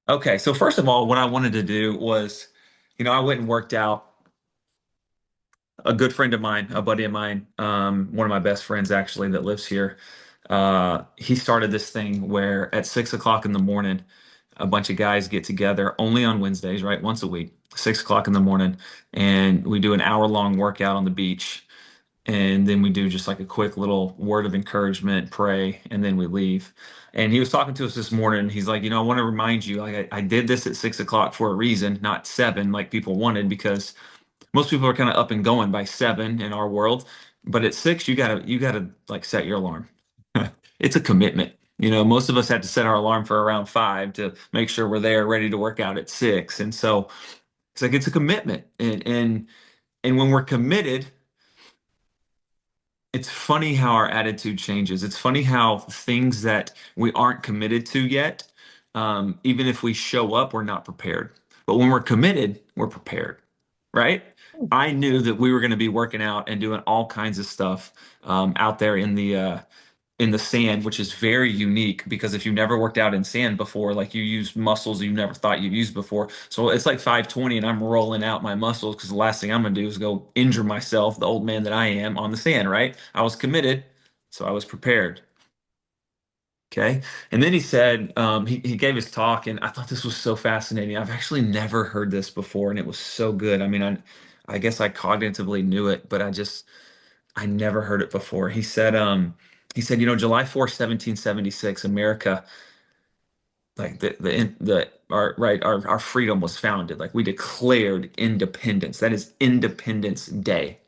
Okay, so first of all, what I wanted to do was, I went and worked out. A good friend of mine, a buddy of mine, one of my best friends actually that lives here, he started this thing where at 6 o'clock in the morning, a bunch of guys get together only on Wednesdays, right? Once a week, 6 o'clock in the morning, and we do an hour-long workout on the beach. And then we do just like a quick little word of encouragement, pray, and then we leave. And he was talking to us this morning. He's like, I want to remind you, like I did this at 6 o'clock for a reason, not seven, like people wanted, because most people are kind of up and going by seven in our world. But at six, you gotta like set your alarm. It's a commitment. Most of us had to set our alarm for around five to make sure we're there ready to work out at six. And so it's like it's a commitment. And when we're committed, it's funny how our attitude changes. It's funny how things that we aren't committed to yet, even if we show up, we're not prepared. But when we're committed, we're prepared, right? I knew that we were going to be working out and doing all kinds of stuff out there in the sand, which is very unique because if you've never worked out in sand before, like you use muscles you never thought you'd use before. So it's like 520 and I'm rolling out my muscles because the last thing I'm gonna do is go injure myself, the old man that I am, on the sand, right? I was committed, so I was prepared. Okay. And then he said, he gave his talk, and I thought this was so fascinating. I've actually never heard this before, and it was so good. I mean, I guess I cognitively knew it, but I never heard it before. He said, July 4th, 1776, America, like our freedom was founded. Like we declared independence. That is Independence Day.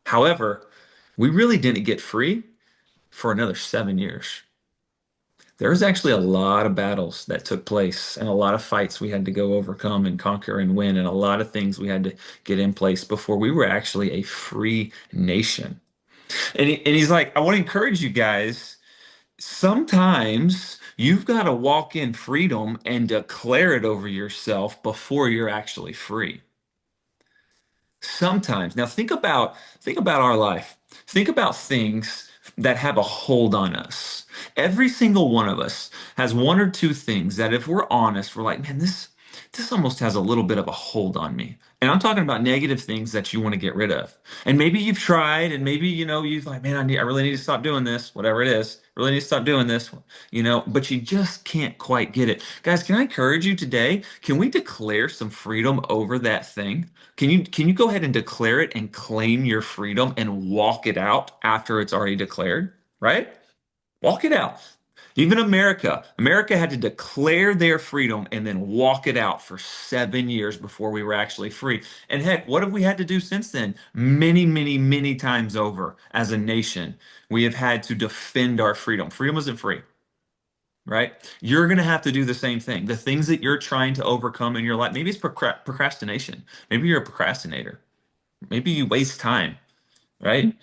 However, we really didn't get free for another 7 years. There was actually a lot of battles that took place and a lot of fights we had to go overcome and conquer and win, and a lot of things we had to get in place before we were actually a free nation. And he's like, I want to encourage you guys. Sometimes you've got to walk in freedom and declare it over yourself before you're actually free. Sometimes. Now think about our life. Think about things that have a hold on us. Every single one of us has one or two things that if we're honest, we're like, man, this almost has a little bit of a hold on me. And I'm talking about negative things that you want to get rid of. And maybe you've tried, and maybe you've like, man, I really need to stop doing this, whatever it is. Really need to stop doing this, but you just can't quite get it. Guys, can I encourage you today? Can we declare some freedom over that thing? Can you go ahead and declare it and claim your freedom and walk it out after it's already declared, right? Walk it out. Even America had to declare their freedom and then walk it out for 7 years before we were actually free. And heck, what have we had to do since then? Many, many, many times over as a nation, we have had to defend our freedom. Freedom isn't free, right? You're going to have to do the same thing. The things that you're trying to overcome in your life, maybe it's procrastination. Maybe you're a procrastinator. Maybe you waste time, right?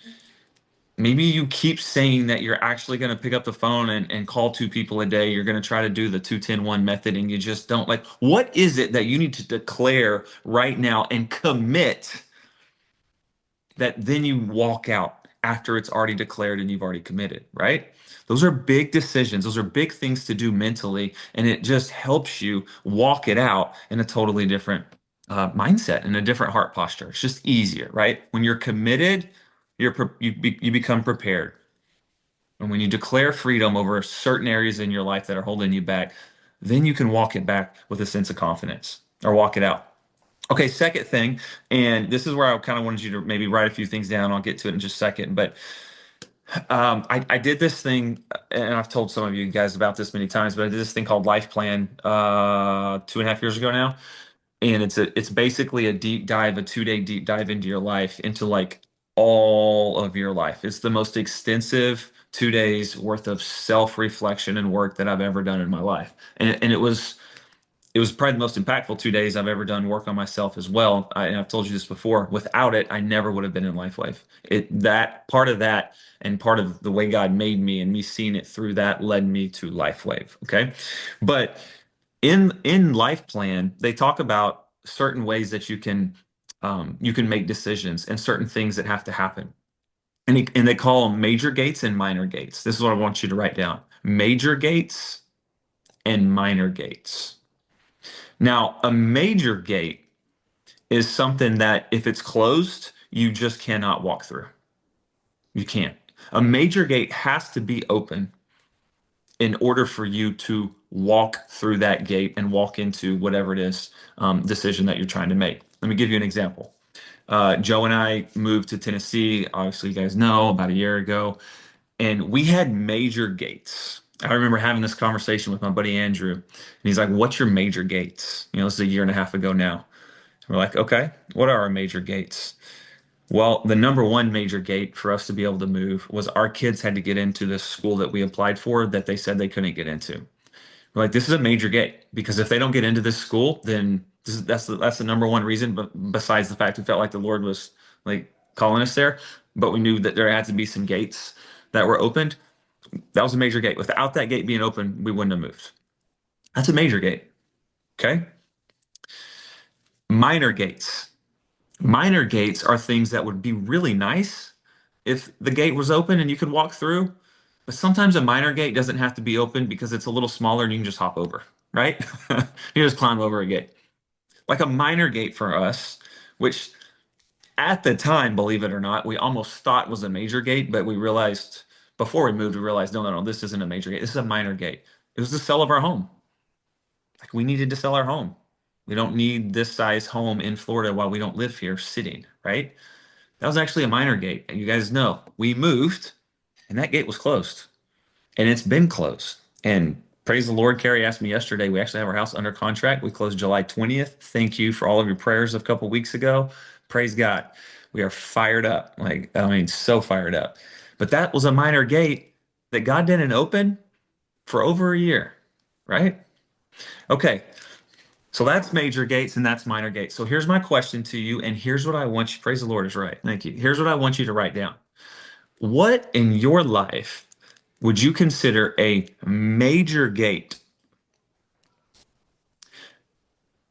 Maybe you keep saying that you're actually going to pick up the phone and call two people a day. You're going to try to do the 2-10-1 method and you just don't like. What is it that you need to declare right now and commit that then you walk out after it's already declared and you've already committed, right? Those are big decisions. Those are big things to do mentally, and it just helps you walk it out in a totally different mindset and a different heart posture. It's just easier, right? When you're committed, you become prepared. And when you declare freedom over certain areas in your life that are holding you back, then you can walk it back with a sense of confidence or walk it out. Okay, second thing, and this is where I kind of wanted you to maybe write a few things down. I'll get to it in just a second. But I did this thing, and I've told some of you guys about this many times, but I did this thing called Life Plan 2.5 years ago now. And it's basically a deep dive, a 2-day deep dive into your life, into like all of your life. It's the most extensive 2 days worth of self-reflection and work that I've ever done in my life. And it was probably the most impactful 2 days I've ever done work on myself as well. And I've told you this before. Without it, I never would have been in LifeWave. That part of that and part of the way God made me and me seeing it through that led me to LifeWave. Okay, but in Life Plan, they talk about certain ways that you can make decisions and certain things that have to happen. And they call them major gates and minor gates. This is what I want you to write down: major gates and minor gates. Now, a major gate is something that if it's closed, you just cannot walk through. You can't. A major gate has to be open in order for you to walk through that gate and walk into whatever it is decision that you're trying to make. Let me give you an example. Joe and I moved to Tennessee, obviously, you guys know, about a year ago, and we had major gates. I remember having this conversation with my buddy Andrew, and he's like, "What's your major gates?" This is a year and a half ago now. We're like, "Okay, what are our major gates?" Well, the number one major gate for us to be able to move was our kids had to get into this school that we applied for that they said they couldn't get into. We're like, this is a major gate because if they don't get into this school, then that's the number one reason. But besides the fact we felt like the Lord was like calling us there, but we knew that there had to be some gates that were opened. That was a major gate. Without that gate being open, we wouldn't have moved. That's a major gate. Okay. Minor gates. Minor gates are things that would be really nice if the gate was open and you could walk through. But sometimes a minor gate doesn't have to be open because it's a little smaller and you can just hop over, right? You just climb over a gate. Like a minor gate for us, which at the time, believe it or not, we almost thought was a major gate, but we realized before we moved, we realized, no, no, no, this isn't a major gate. This is a minor gate. It was the sale of our home. Like we needed to sell our home. We don't need this size home in Florida while we don't live here sitting, right? That was actually a minor gate. And you guys know we moved and that gate was closed and it's been closed. And praise the Lord, Carrie asked me yesterday, we actually have our house under contract. We closed July 20th. Thank you for all of your prayers a couple weeks ago. Praise God. We are fired up. Like, I mean, so fired up. But that was a minor gate that God didn't open for over a year, right? Okay. So that's major gates and that's minor gates. So here's my question to you, and here's what I want you, praise the Lord is right. Thank you. Here's what I want you to write down. What in your life would you consider a major gate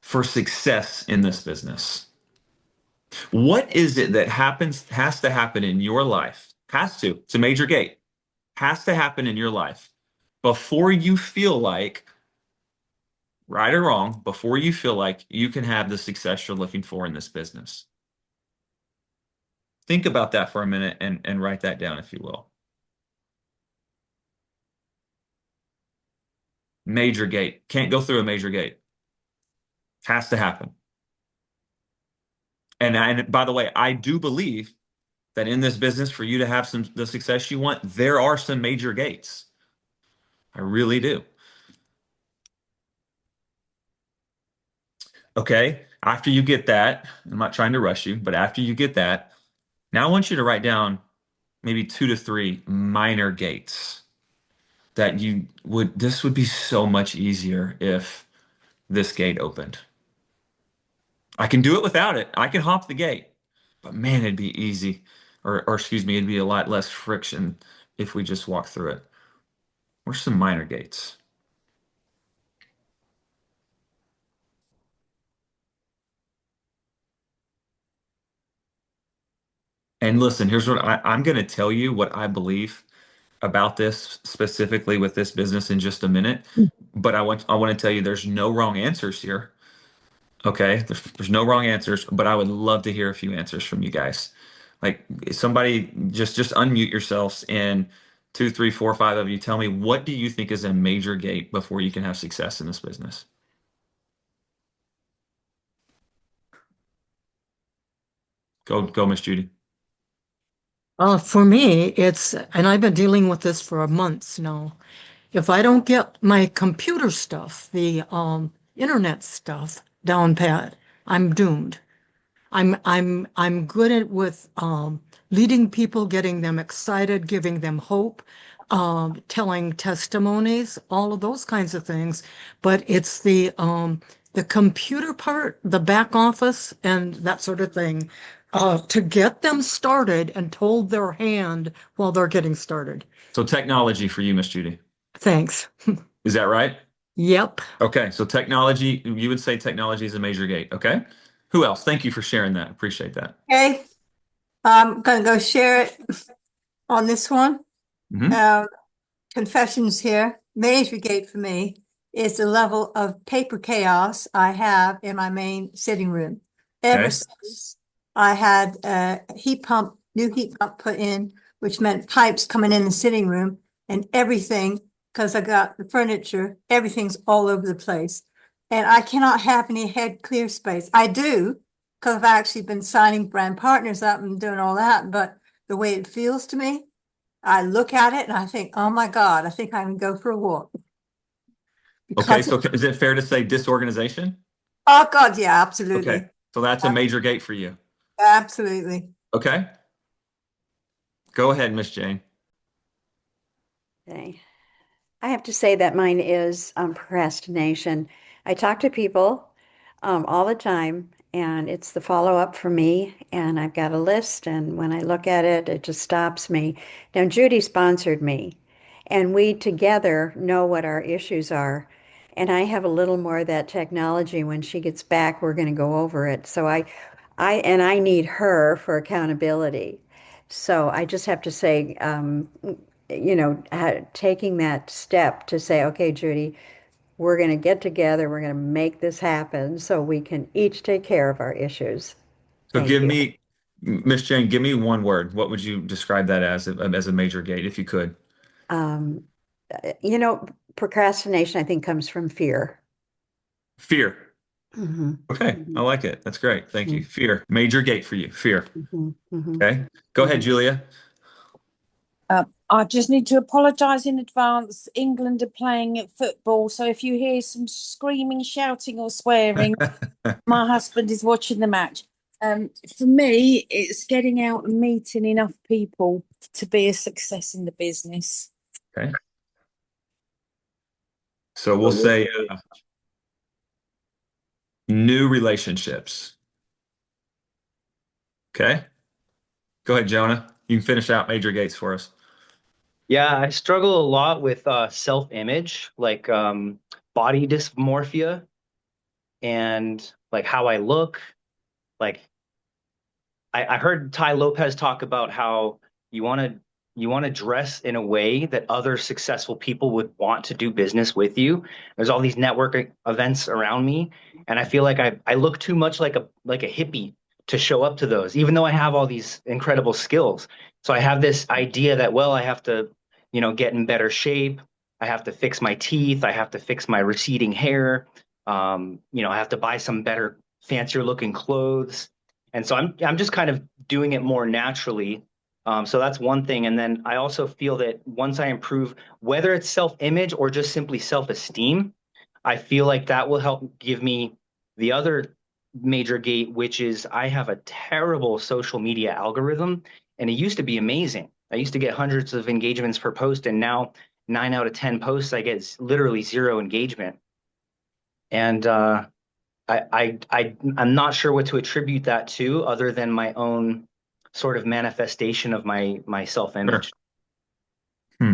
for success in this business? What is it that has to happen in your life? Has to. It's a major gate. Has to happen in your life before you feel like, right or wrong, before you feel like you can have the success you're looking for in this business. Think about that for a minute and write that down, if you will. Major gate. Can't go through a major gate. Has to happen. And by the way, I do believe that in this business, for you to have the success you want, there are some major gates. I really do. Okay. After you get that, I'm not trying to rush you, but after you get that, now I want you to write down maybe 2 to 3 minor gates that this would be so much easier if this gate opened. I can do it without it. I can hop the gate, but man, it'd be easy, or excuse me, it'd be a lot less friction if we just walk through it. Where's some minor gates? And listen, here's what I'm going to tell you what I believe about this specifically with this business in just a minute. But I want to tell you there's no wrong answers here. Okay, there's no wrong answers, but I would love to hear a few answers from you guys. Like somebody just unmute yourselves and 2, 3, 4, 5 of you tell me what do you think is a major gate before you can have success in this business? Go, Miss Judy. For me, and I've been dealing with this for months now. If I don't get my computer stuff, the internet stuff down pat, I'm doomed. I'm good at with leading people, getting them excited, giving them hope, telling testimonies, all of those kinds of things. But it's the computer part, the back office, and that sort of thing, to get them started and hold their hand while they're getting started. So technology for you, Miss Judy. Thanks. Is that right? Yep. Okay, so technology, you would say technology is a major gate. Okay. Who else? Thank you for sharing that. Appreciate that. Okay, I'm gonna go share it on this one. Hmm. Um, Confessions here. Major gate for me is the level of paper chaos I have in my main sitting room. Ever Okay. since I had a new heat pump put in, which meant pipes coming in the sitting room and everything, because I got the furniture, everything's all over the place. And I cannot have any head clear space. I do, because I've actually been signing brand partners up and doing all that, but the way it feels to me, I look at it and I think, oh my God, I think I can go for a walk. Okay. Because, So is it fair to say disorganization? oh God, yeah, Okay. absolutely. So that's a major gate for you. Absolutely. Okay. Go ahead, Miss Jane. Okay. I have to say that mine is procrastination. I talk to people all the time, and it's the follow-up for me. And I've got a list, and when I look at it, it just stops me. Now, Judy sponsored me, and we together know what our issues are. And I have a little more of that technology. When she gets back, we're going to go over it. So I need her for accountability. So I just have to say, taking that step to say, okay, Judy, we're going to get together, we're going to make this happen so we can each take care of our issues. So Thank give you. me, Miss Jane, give me one word. What would you describe that as a major gate, if you could? Um, you know, Procrastination, I think, comes from fear. Fear. Hmm. Okay. I Hmm. like it. That's great. Thank Hmm. you. Fear. Major gate for you. Fear. Hmm. Hmm. Okay. Go ahead, Hmm. Julia. I just need to apologise in advance. England are playing at football, so if you hear some screaming, shouting, or swearing, my husband is watching the match. For me, it's getting out and meeting enough people to be a success in the business. Okay. So we'll say new relationships. Okay. Go ahead, Jonah. You can finish out major gates for us. Yeah, I struggle a lot with self-image, like body dysmorphia and like how I look. Like I heard Ty Lopez talk about how you want to you want to dress in a way that other successful people would want to do business with you. There's all these networking events around me, and I feel like I look too much like a hippie to show up to those, even though I have all these incredible skills. So I have this idea that, well, I have to, get in better shape. I have to fix my teeth. I have to fix my receding hair. I have to buy some better, fancier looking clothes. And so I'm just kind of doing it more naturally. So that's one thing. And then I also feel that once I improve, whether it's self-image or just simply self-esteem, I feel like that will help give me the other major gate, which is I have a terrible social media algorithm, and it used to be amazing. I used to get hundreds of engagements per post, and now 9 out of 10 posts, I get literally zero engagement. And I'm not sure what to attribute that to other than my own sort of manifestation of my Sure. self-image. Hmm.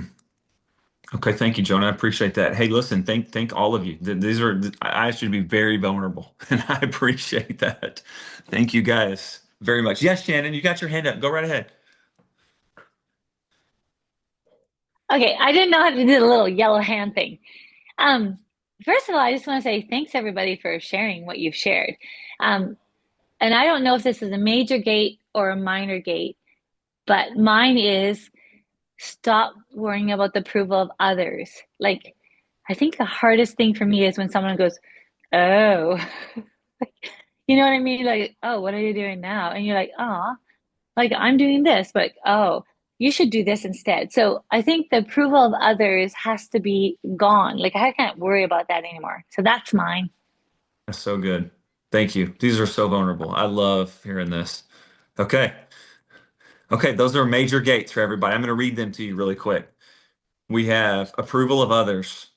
Okay, thank you, Jonah. I appreciate that. Hey, listen, thank all of you. These are I asked you to be very vulnerable, and I appreciate that. Thank you guys very much. Yes, Shannon, you got your hand up. Go right ahead. Okay, I didn't know how to do the little yellow hand thing. Um, First of all, I just want to say thanks everybody for sharing what you've shared. Um, and I don't know if this is a major gate or a minor gate, but mine is stop worrying about the approval of others. Like, I think the hardest thing for me is when someone goes, "Oh," you know what I mean? Like, "Oh, what are you doing now?" And you're like, "Oh." Like I'm doing this, but oh, you should do this instead. So I think the approval of others has to be gone. Like I can't worry about that anymore. So that's mine. That's so good. Thank you. These are so vulnerable. I love hearing this. Okay. Okay, those are major gates for everybody. I'm going to read them to you really quick. We have approval of others.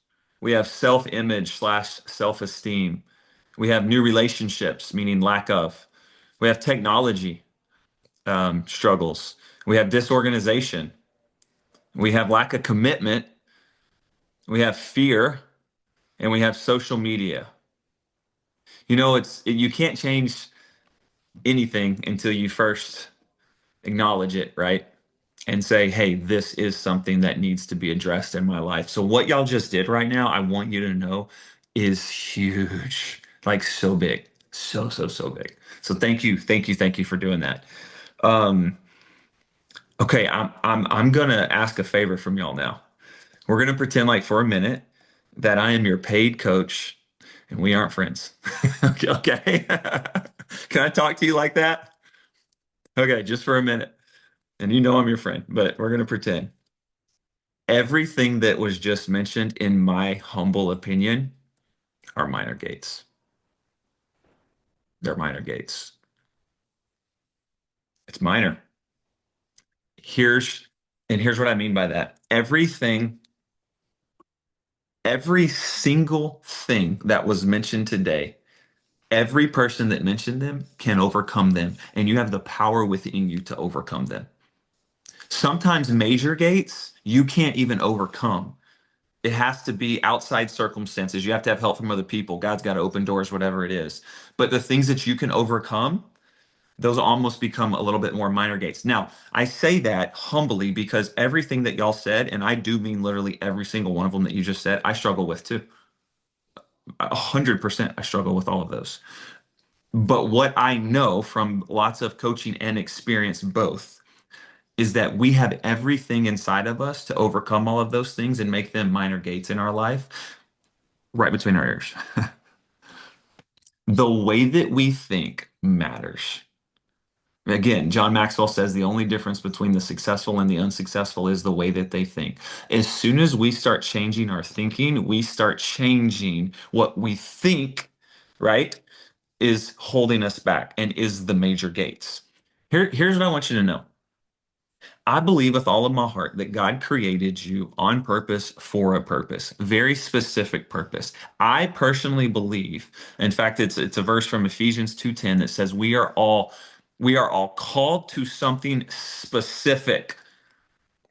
We have self-image slash self-esteem. We have new relationships, meaning lack of. We have technology struggles. We have disorganization. We have lack of commitment. We have fear, and we have social media. You can't change anything until you first acknowledge it, right? and say, hey, this is something that needs to be addressed in my life. So what y'all just did right now, I want you to know is huge. Like so big. So, so, so big. So thank you, thank you, thank you for doing that. Um, okay, I'm gonna ask a favor from y'all now. We're gonna pretend like for a minute that I am your paid coach and we aren't friends. Okay, okay. Can I talk to you like that? Okay, just for a minute. And you know I'm your friend, but we're gonna pretend. Everything that was just mentioned, in my humble opinion, are minor gates. They're minor gates. It's minor. Here's here's what I mean by that. Every single thing that was mentioned today, every person that mentioned them can overcome them, and you have the power within you to overcome them. Sometimes major gates you can't even overcome. It has to be outside circumstances. You have to have help from other people. God's got to open doors, whatever it is. But the things that you can overcome, those almost become a little bit more minor gates. Now, I say that humbly because everything that y'all said, and I do mean literally every single one of them that you just said, I struggle with too. 100% I struggle with all of those. But what I know from lots of coaching and experience both is that we have everything inside of us to overcome all of those things and make them minor gates in our life right between our ears. The way that we think matters. Again, John Maxwell says the only difference between the successful and the unsuccessful is the way that they think. As soon as we start changing our thinking, we start changing what we think, right, is holding us back and is the major gates. Here's what I want you to know. I believe with all of my heart that God created you on purpose for a purpose, very specific purpose. I personally believe, in fact, it's a verse from Ephesians 2:10 that says we are all called to something specific,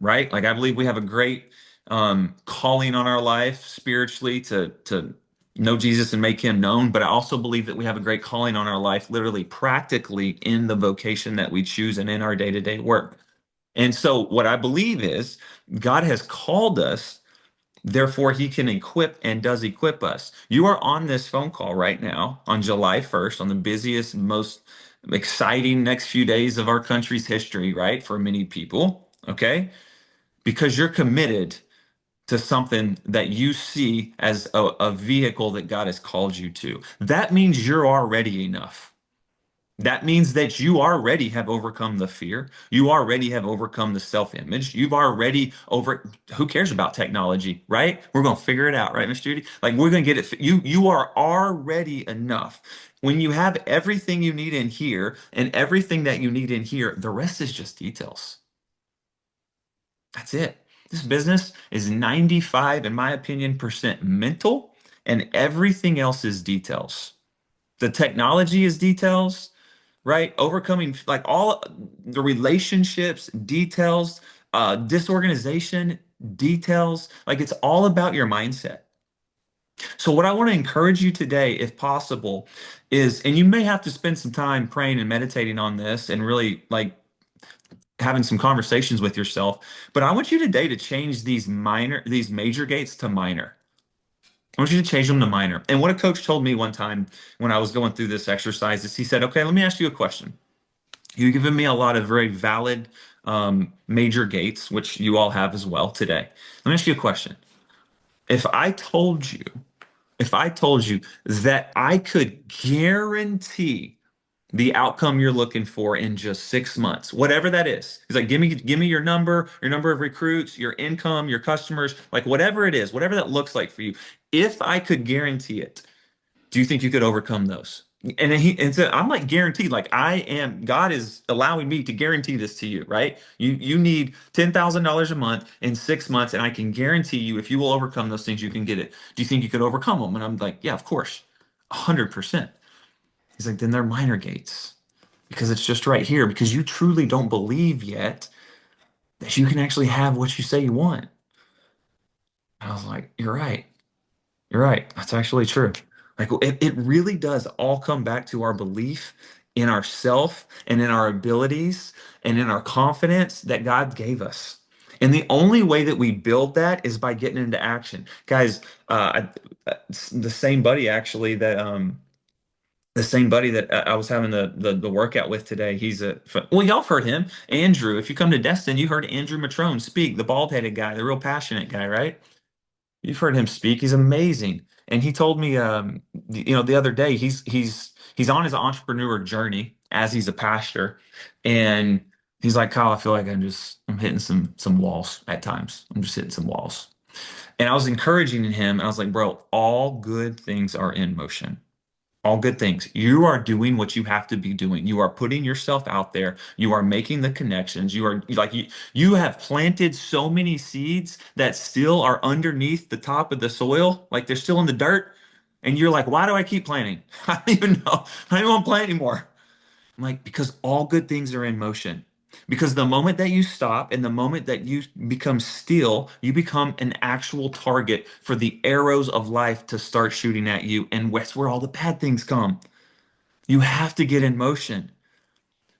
right? Like I believe we have a great calling on our life spiritually to know Jesus and make him known, but I also believe that we have a great calling on our life literally practically in the vocation that we choose and in our day-to-day work. And so, what I believe is God has called us, therefore, He can equip and does equip us. You are on this phone call right now on July 1st, on the busiest, most exciting next few days of our country's history, right? For many people, okay? Because you're committed to something that you see as a vehicle that God has called you to. That means you're already enough. That means that you already have overcome the fear. You already have overcome the self-image. You've already who cares about technology, right? We're going to figure it out, right, Miss Judy? Like we're going to get it. You are already enough. When you have everything you need in here and everything that you need in here, the rest is just details. That's it. This business is 95, in my opinion, percent mental, and everything else is details. The technology is details, right? Overcoming like all the relationships, details, disorganization, details. Like it's all about your mindset. So, what I want to encourage you today, if possible, is, and you may have to spend some time praying and meditating on this and really like having some conversations with yourself. But I want you today to change these major gates to minor. I want you to change them to minor. And what a coach told me one time when I was going through this exercise is he said, okay, let me ask you a question. You've given me a lot of very valid major gates, which you all have as well today. Let me ask you a question. If I told you, if I told you that I could guarantee the outcome you're looking for in just 6 months, whatever that is. He's like, give me your number of recruits, your income, your customers, like whatever it is, whatever that looks like for you. If I could guarantee it, do you think you could overcome those? And so I'm like guaranteed, like God is allowing me to guarantee this to you, right? You need $10,000 a month in 6 months, and I can guarantee you if you will overcome those things, you can get it. Do you think you could overcome them? And I'm like, yeah, of course, 100%. He's like, then they're minor gates because it's just right here because you truly don't believe yet that you can actually have what you say you want. I was like, you're right. You're right. That's actually true. Like it really does all come back to our belief in ourself and in our abilities and in our confidence that God gave us. And the only way that we build that is by getting into action. Guys, the same buddy actually that I was having the workout with today. Well, y'all have heard him, Andrew. If you come to Destin, you heard Andrew Matrone speak, the bald-headed guy, the real passionate guy, right? You've heard him speak. He's amazing. And he told me, the other day, he's on his entrepreneur journey as he's a pastor, and he's like, Kyle, I feel like I'm hitting some walls at times. I'm just hitting some walls. And I was encouraging him. I was like, bro, all good things are in motion. All good things. You are doing what you have to be doing. You are putting yourself out there. You are making the connections. You have planted so many seeds that still are underneath the top of the soil, like they're still in the dirt. And you're like, why do I keep planting? I don't even know. I don't even want to plant anymore. I'm like, because all good things are in motion. Because the moment that you stop and the moment that you become still, you become an actual target for the arrows of life to start shooting at you. And that's where all the bad things come. You have to get in motion.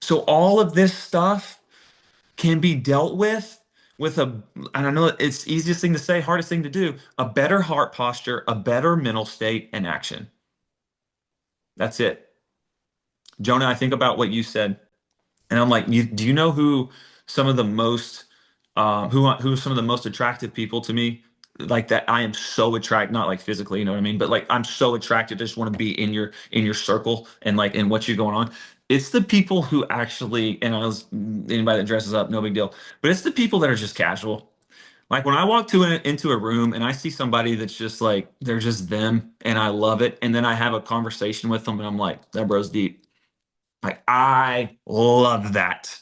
So all of this stuff can be dealt with and I know it's easiest thing to say, hardest thing to do, a better heart posture, a better mental state, and action. That's it. Jonah, I think about what you said. And I'm like, do you know who some of the most who some of the most attractive people to me like that I am so attracted, not like physically, you know what I mean, but like I'm so attracted, I just want to be in your circle and like in what you're going on. It's the people who actually, and I was anybody that dresses up, no big deal, but it's the people that are just casual. Like when I walk into a room and I see somebody that's just like they're just them and I love it, and then I have a conversation with them and I'm like, that bro's deep. Like I love that.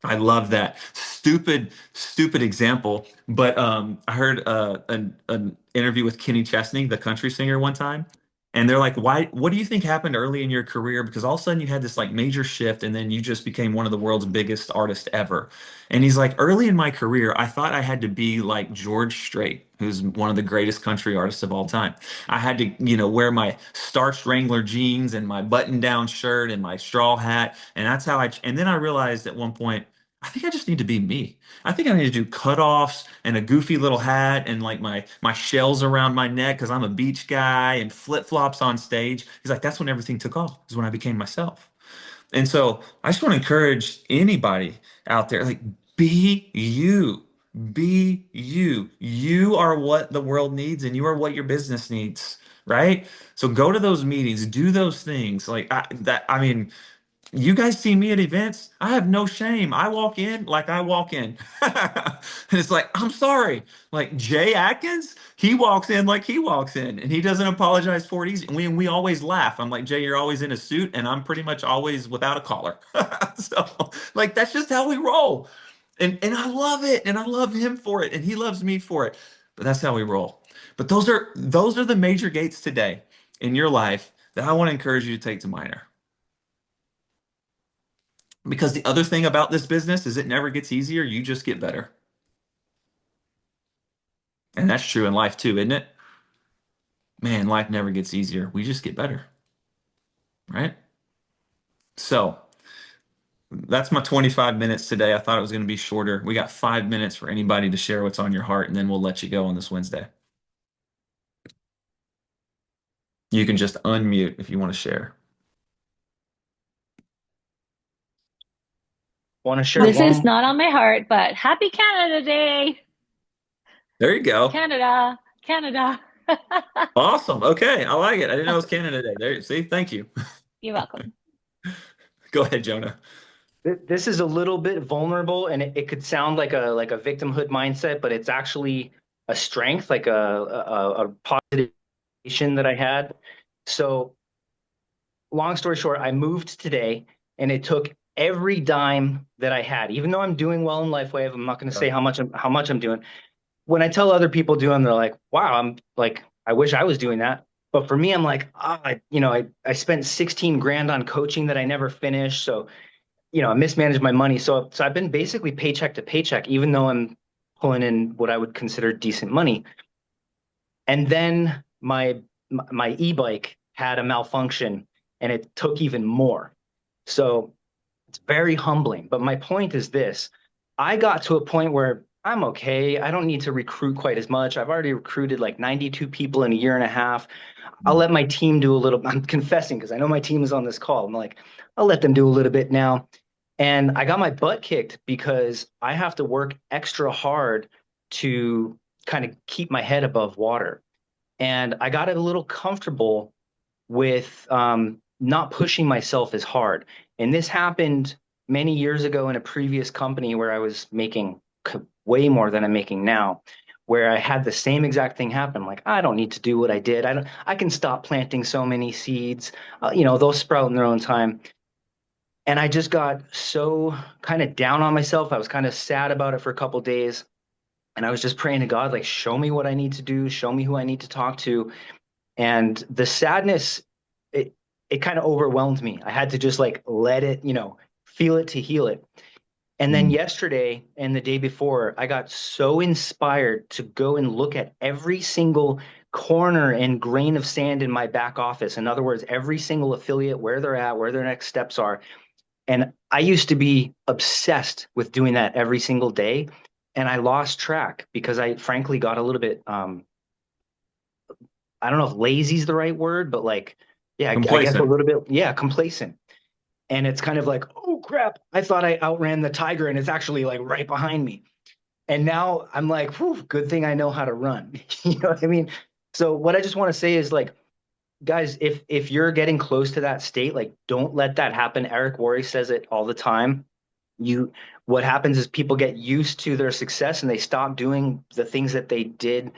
I love that. Stupid example. But I heard an interview with Kenny Chesney, the country singer, one time, and they're like, "Why? What do you think happened early in your career? Because all of a sudden you had this like major shift, and then you just became one of the world's biggest artists ever." And he's like, "Early in my career, I thought I had to be like George Strait, who's one of the greatest country artists of all time. I had to, wear my starched Wrangler jeans and my button-down shirt and my straw hat, and that's how I. And then I realized at one point." I think I just need to be me. I think I need to do cutoffs and a goofy little hat and like my shells around my neck because I'm a beach guy and flip-flops on stage. He's like, that's when everything took off, is when I became myself. And so I just want to encourage anybody out there, like, be you. Be you. You are what the world needs and you are what your business needs, right? So go to those meetings, do those things. I mean, you guys see me at events, I have no shame. I walk in like I walk in. And it's like, I'm sorry. Like Jay Atkins, he walks in like he walks in and he doesn't apologize for it easy. We always laugh. I'm like, Jay, you're always in a suit and I'm pretty much always without a collar. So like that's just how we roll. And I love it. And I love him for it. And he loves me for it. But that's how we roll. But those are the major gates today in your life that I want to encourage you to take to minor. Because the other thing about this business is it never gets easier, you just get better. And that's true in life too, isn't it? Man, life never gets easier. We just get better, right? So that's my 25 minutes today. I thought it was going to be shorter. We got 5 minutes for anybody to share what's on your heart, and then we'll let you go on this Wednesday. You can just unmute if you want to share. Want to share This is one? not on my heart, but happy Canada Day. There you go. Canada, Canada. Awesome. Okay. I like it. I didn't know it was Canada Day. There, see, thank you. You're welcome. Go ahead, Jonah. This is a little bit vulnerable, and it could sound like a victimhood mindset, but it's actually a strength, like a positive that I had. So, long story short, I moved today, and it took every dime that I had. Even though I'm doing well in LifeWave, I'm not going to say how much I'm doing. When I tell other people doing, they're like, "Wow, I'm like, I wish I was doing that." But for me, I'm like, I spent 16 grand on coaching that I never finished. So I mismanaged my money. So I've been basically paycheck to paycheck, even though I'm pulling in what I would consider decent money. And then my e-bike had a malfunction and it took even more. So it's very humbling. But my point is this: I got to a point where I'm okay. I don't need to recruit quite as much. I've already recruited like 92 people in a year and a half. I'll let my team do a little. I'm confessing because I know my team is on this call. I'm like, I'll let them do a little bit now. And I got my butt kicked because I have to work extra hard to kind of keep my head above water. And I got a little comfortable with not pushing myself as hard. And this happened many years ago in a previous company where I was making way more than I'm making now, where I had the same exact thing happen. Like, I don't need to do what I did. I can stop planting so many seeds. They'll sprout in their own time. And I just got so kind of down on myself. I was kind of sad about it for a couple of days. And I was just praying to God, like, show me what I need to do, show me who I need to talk to. And the sadness, it kind of overwhelmed me. I had to just like let it, feel it to heal it. And then yesterday and the day before, I got so inspired to go and look at every single corner and grain of sand in my back office. In other words, every single affiliate, where they're at, where their next steps are. And I used to be obsessed with doing that every single day. And I lost track because I frankly got a little bit, I don't know if lazy is the right word, but like, yeah, I guess a Complacent. little bit, yeah, complacent. And it's kind of like, oh crap, I thought I outran the tiger and it's actually like right behind me. And now I'm like, whew, good thing I know how to run. You know what I mean? So what I just want to say is like, guys, if you're getting close to that state, like don't let that happen. Eric Worre says it all the time. You What happens is people get used to their success and they stop doing the things that they did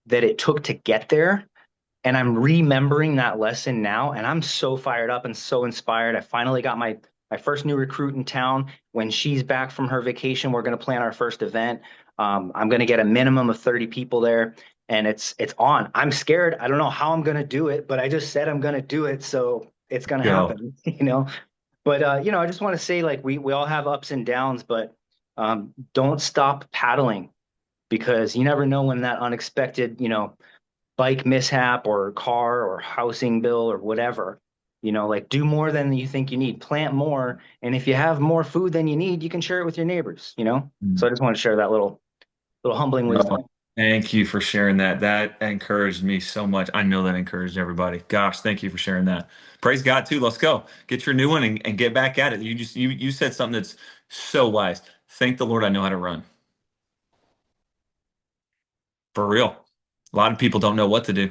that it took to get there. And I'm remembering that lesson now, and I'm so fired up and so inspired. I finally got my first new recruit in town. When she's back from her vacation, we're going to plan our first event. I'm going to get a minimum of 30 people there, and it's on. I'm scared. I don't know how I'm going to do it, but I just said I'm going to do it, so it's going to Go. happen, you know. But I just want to say, like, we all have ups and downs, but don't stop paddling because you never know when that unexpected, bike mishap or car or housing bill or whatever. Like do more than you think you need, plant more. And if you have more food than you need, you can share it with your neighbors. So I just want to share that little humbling No, wisdom. thank you for sharing that. That encouraged me so much. I know that encouraged everybody. Gosh, thank you for sharing that. Praise God too. Let's go. Get your new one and get back at it. You said something that's so wise. Thank the Lord I know how to run. For real. A lot of people don't know what to do.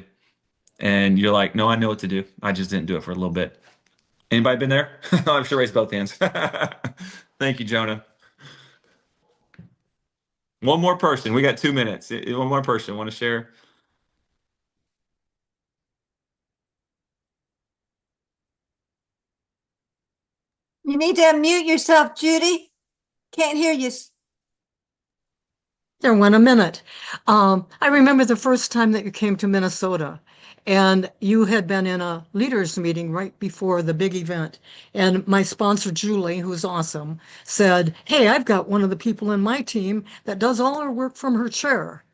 And you're like, no, I know what to do. I just didn't do it for a little bit. Anybody been there? I'm sure raise both hands. Thank you, Jonah. One more person. We got 2 minutes. One more person want to share? You need to unmute yourself, Judy. Can't hear you. There went a minute. I remember the first time that you came to Minnesota, and you had been in a leaders meeting right before the big event. And my sponsor, Julie, who's awesome, said, "Hey, I've got one of the people in my team that does all her work from her chair."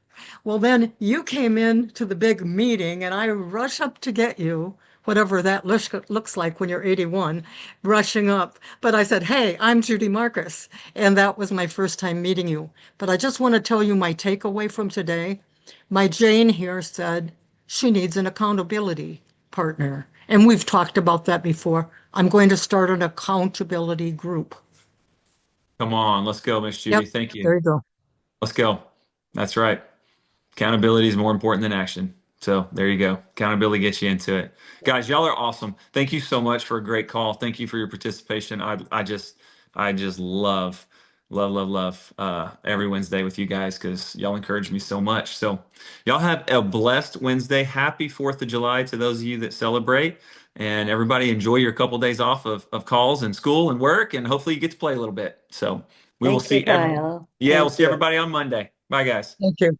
Well, then you came in to the big meeting, and I rush up to get you, whatever that looks like when you're 81, rushing up. But I said, "Hey, I'm Judy Marcus." And that was my first time meeting you. But I just want to tell you my takeaway from today. My Jane here said she needs an accountability partner. And we've talked about that before. I'm going to start an accountability group. Come on, let's go, Miss Judy. Yep, Thank you. there you go. Let's go. That's right. Accountability is more important than action. So there you go. Accountability gets you into it. Guys, y'all are awesome. Thank you so much for a great call. Thank you for your participation. I just love every Wednesday with you guys because y'all encourage me so much. So y'all have a blessed Wednesday. Happy 4th of July to those of you that celebrate. And everybody enjoy your couple days off of calls and school and work. And hopefully you get to play a little bit. So we will Thank you, see Kyle. yeah, we'll Thank see you. everybody on Monday. Bye, guys. Thank you.